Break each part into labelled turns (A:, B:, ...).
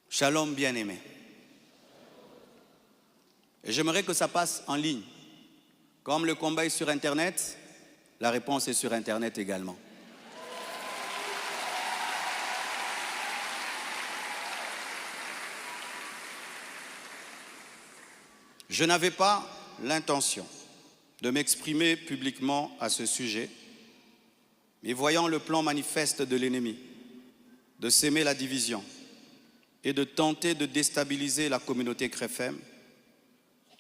A: Shalom bien-aimé. Et j'aimerais que ça passe en ligne. Comme le combat est sur Internet, la réponse est sur Internet également. Je n'avais pas l'intention de m'exprimer publiquement à ce sujet, mais voyant le plan manifeste de l'ennemi, de s'aimer la division et de tenter de déstabiliser la communauté CREFEM,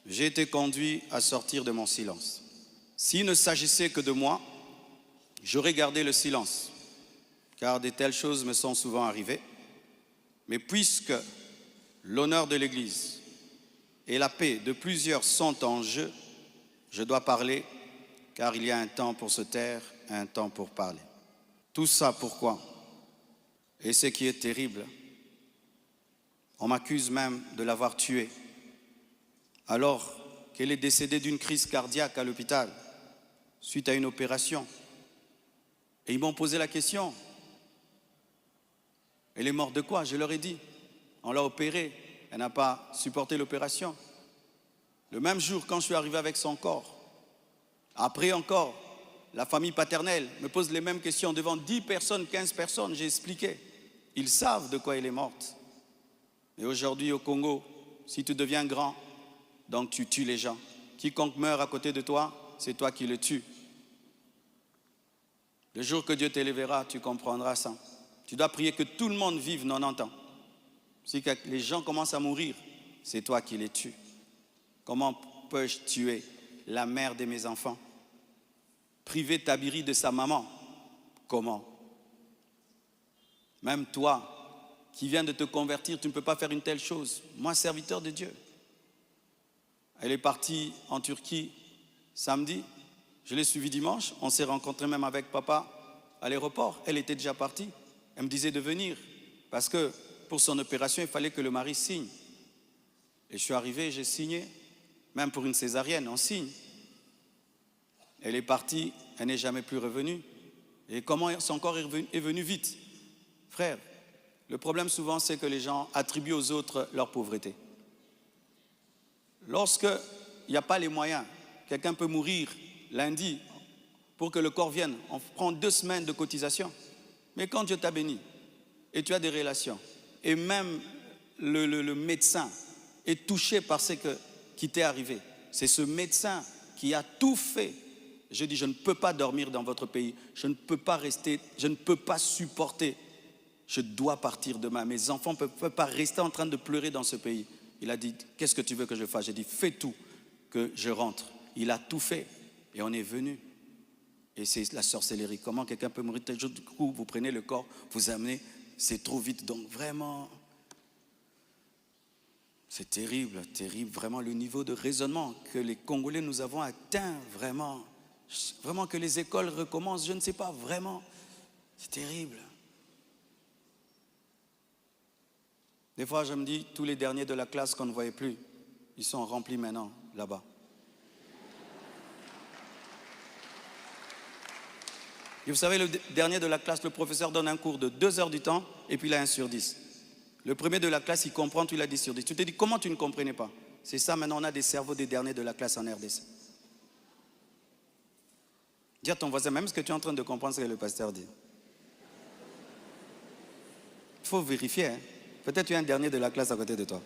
A: j'ai été conduit à sortir de mon silence. S'il ne s'agissait que de moi, j'aurais gardé le silence, car de telles choses me sont souvent arrivées. Mais puisque l'honneur de l'Église et la paix de plusieurs sont en jeu, je dois parler, car il y a un temps pour se taire, un temps pour parler. Tout ça pourquoi? Et ce qui est terrible, on m'accuse même de l'avoir tuée, alors qu'elle est décédée d'une crise cardiaque à l'hôpital, suite à une opération. Et ils m'ont posé la question, elle est morte de quoi? Je leur ai dit, on l'a opérée, elle n'a pas supporté l'opération. Le même jour, quand je suis arrivé avec son corps, après encore, la famille paternelle me pose les mêmes questions devant 10 personnes, 15 personnes, j'ai expliqué. Ils savent de quoi elle est morte. Et aujourd'hui au Congo, si tu deviens grand, donc tu tues les gens. Quiconque meurt à côté de toi, c'est toi qui le tues. Le jour que Dieu t'élèvera, tu comprendras ça. Tu dois prier que tout le monde vive 90 ans. Si les gens commencent à mourir, c'est toi qui les tues. Comment peux-je tuer la mère de mes enfants? Priver Tabiri de sa maman? Comment? Même toi, qui viens de te convertir, tu ne peux pas faire une telle chose. Moi, serviteur de Dieu. Elle est partie en Turquie samedi. Je l'ai suivie dimanche. On s'est rencontrés même avec papa à l'aéroport. Elle était déjà partie. Elle me disait de venir parce que pour son opération, il fallait que le mari signe. Et je suis arrivé, j'ai signé. Même pour une césarienne, on signe. Elle est partie, elle n'est jamais plus revenue. Et comment son corps est venu vite? Frère, le problème souvent, c'est que les gens attribuent aux autres leur pauvreté. Lorsqu'il n'y a pas les moyens, quelqu'un peut mourir lundi pour que le corps vienne. On prend 2 semaines de cotisation. Mais quand Dieu t'a béni et tu as des relations, et même le médecin est touché par ce qui t'est arrivé, c'est ce médecin qui a tout fait. Je dis, je ne peux pas dormir dans votre pays, je ne peux pas rester, je ne peux pas supporter. Je dois partir demain. Mes enfants ne peuvent pas rester en train de pleurer dans ce pays. Il a dit, qu'est-ce que tu veux que je fasse? J'ai dit, fais tout que je rentre. Il a tout fait et on est venu. Et c'est la sorcellerie. Comment quelqu'un peut mourir tel jour? Du coup, vous prenez le corps, vous amenez, c'est trop vite. Donc vraiment, c'est terrible, terrible. Vraiment le niveau de raisonnement que les Congolais nous avons atteint, vraiment. Vraiment que les écoles recommencent, je ne sais pas, vraiment. C'est terrible. Des fois, je me dis, tous les derniers de la classe qu'on ne voyait plus, ils sont remplis maintenant, là-bas. Et vous savez, le dernier de la classe, le professeur donne un cours de 2 heures du temps, et puis il a 1 sur 10. Le premier de la classe, il comprend, tu l'as 10 sur 10. Tu te dis, comment tu ne comprenais pas? C'est ça, maintenant, on a des cerveaux des derniers de la classe en RDC. Dis à ton voisin, même ce que tu es en train de comprendre, ce que le pasteur dit. Il faut vérifier, hein. Peut-être tu es un dernier de la classe à côté de toi.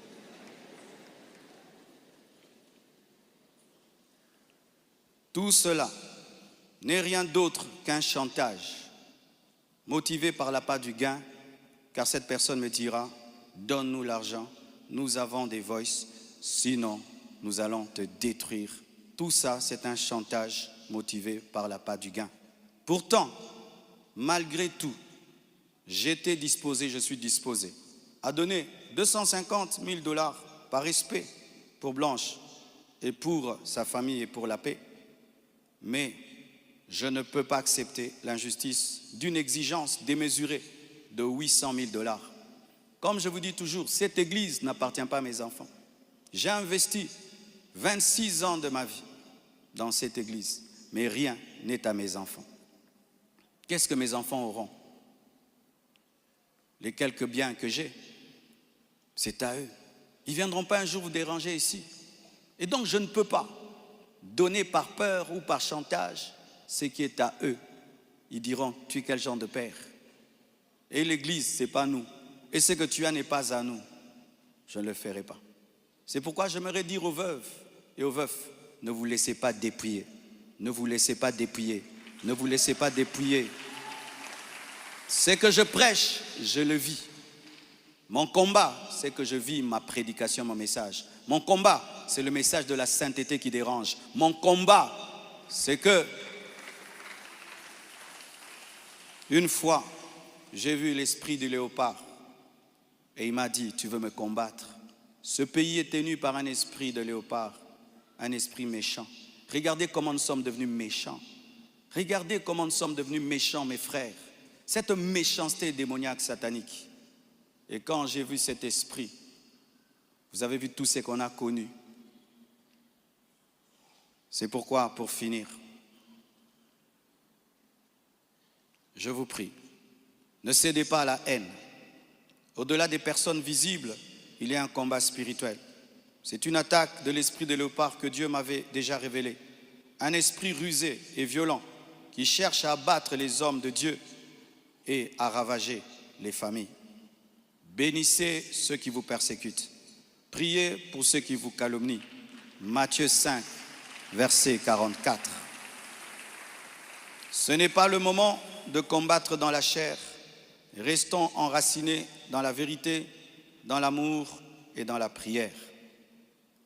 A: Tout cela n'est rien d'autre qu'un chantage, motivé par l'appât du gain, car cette personne me dira, donne-nous l'argent, nous avons des voices, sinon nous allons te détruire. Tout ça, c'est un chantage motivé par l'appât du gain. Pourtant, malgré tout, j'étais disposé, je suis disposé à donner 250 000 $ par respect pour Blanche et pour sa famille et pour la paix. Mais je ne peux pas accepter l'injustice d'une exigence démesurée de 800 000 $. Comme je vous dis toujours, cette église n'appartient pas à mes enfants. J'ai investi 26 ans de ma vie dans cette église, mais rien n'est à mes enfants. Qu'est-ce que mes enfants auront? Les quelques biens que j'ai. C'est à eux. Ils ne viendront pas un jour vous déranger ici. Et donc je ne peux pas donner par peur ou par chantage ce qui est à eux. Ils diront, tu es quel genre de père? Et l'église, ce n'est pas nous. Et ce que tu as n'est pas à nous. Je ne le ferai pas. C'est pourquoi j'aimerais dire aux veuves et aux veufs, ne vous laissez pas dépouiller. Ne vous laissez pas dépouiller. Ne vous laissez pas dépouiller. Ce que je prêche, je le vis. Mon combat, c'est que je vis ma prédication, mon message. Mon combat, c'est le message de la sainteté qui dérange. Mon combat, c'est que une fois, j'ai vu l'esprit du léopard et il m'a dit, tu veux me combattre? Ce pays est tenu par un esprit de léopard, un esprit méchant. Regardez comment nous sommes devenus méchants. Regardez comment nous sommes devenus méchants, mes frères. Cette méchanceté démoniaque satanique. Et quand j'ai vu cet esprit, vous avez vu tout ce qu'on a connu. C'est pourquoi, pour finir, je vous prie, ne cédez pas à la haine. Au-delà des personnes visibles, il y a un combat spirituel. C'est une attaque de l'esprit de léopard que Dieu m'avait déjà révélé. Un esprit rusé et violent qui cherche à abattre les hommes de Dieu et à ravager les familles. Bénissez ceux qui vous persécutent. Priez pour ceux qui vous calomnient. Matthieu 5, verset 44. Ce n'est pas le moment de combattre dans la chair. Restons enracinés dans la vérité, dans l'amour et dans la prière.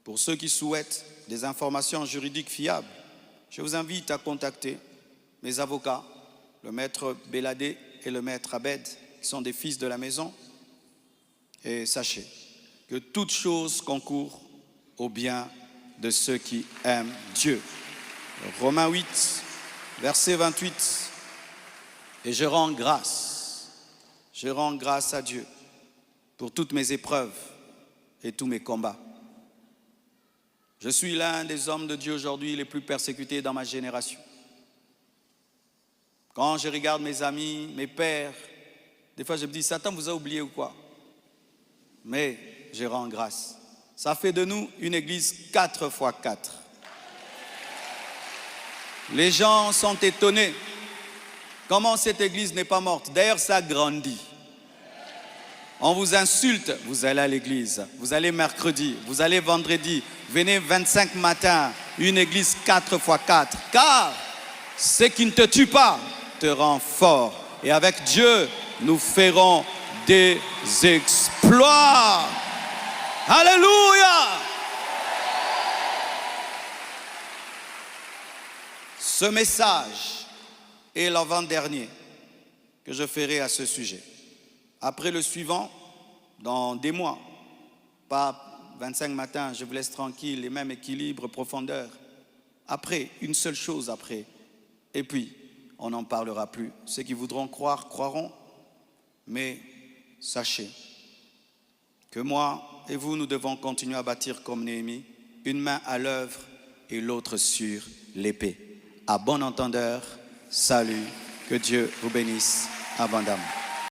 A: Pour ceux qui souhaitent des informations juridiques fiables, je vous invite à contacter mes avocats, le maître Béladé et le maître Abed, qui sont des fils de la maison. Et sachez que toute chose concourt au bien de ceux qui aiment Dieu. Romains 8, verset 28. Et je rends grâce à Dieu pour toutes mes épreuves et tous mes combats. Je suis l'un des hommes de Dieu aujourd'hui les plus persécutés dans ma génération. Quand je regarde mes amis, mes pères, des fois je me dis, Satan vous a oublié ou quoi? Mais je rends grâce. Ça fait de nous une église 4x4. Les gens sont étonnés. Comment cette église n'est pas morte? D'ailleurs, ça grandit. On vous insulte, vous allez à l'église. Vous allez mercredi, vous allez vendredi. Venez 25 matins, une église 4x4. Car ce qui ne te tue pas te rend fort. Et avec Dieu, nous ferons des exploits. Alléluia! Ce message est l'avant-dernier que je ferai à ce sujet. Après le suivant, dans des mois, pas 25 matins, je vous laisse tranquille, les mêmes équilibres, profondeur. Après, une seule chose après. Et puis, on n'en parlera plus. Ceux qui voudront croire, croiront. Mais sachez que moi et vous, nous devons continuer à bâtir comme Néhémie, une main à l'œuvre et l'autre sur l'épée. À bon entendeur, salut, que Dieu vous bénisse abondamment.